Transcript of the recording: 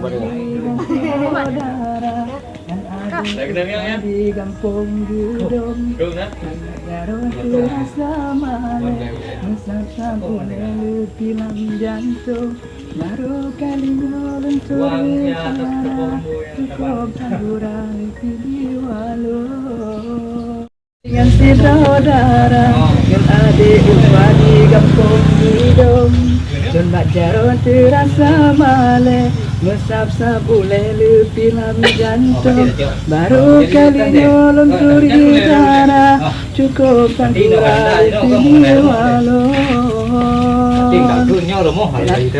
saudara yang ada di kampung Gedong. Jarun terasa malam mesap-sapu pilam jantung. Baru kali ngelentur suara cukup taburan di walu. Dengan si saudara yang adik upah di kampung hidung. Dan bak jarun terasa male mesap-sapu lelu pilam jantung. Baru kali nyolong turi sana cukup taburan di walu. Tinggal tuh nyawa loh mau hari itu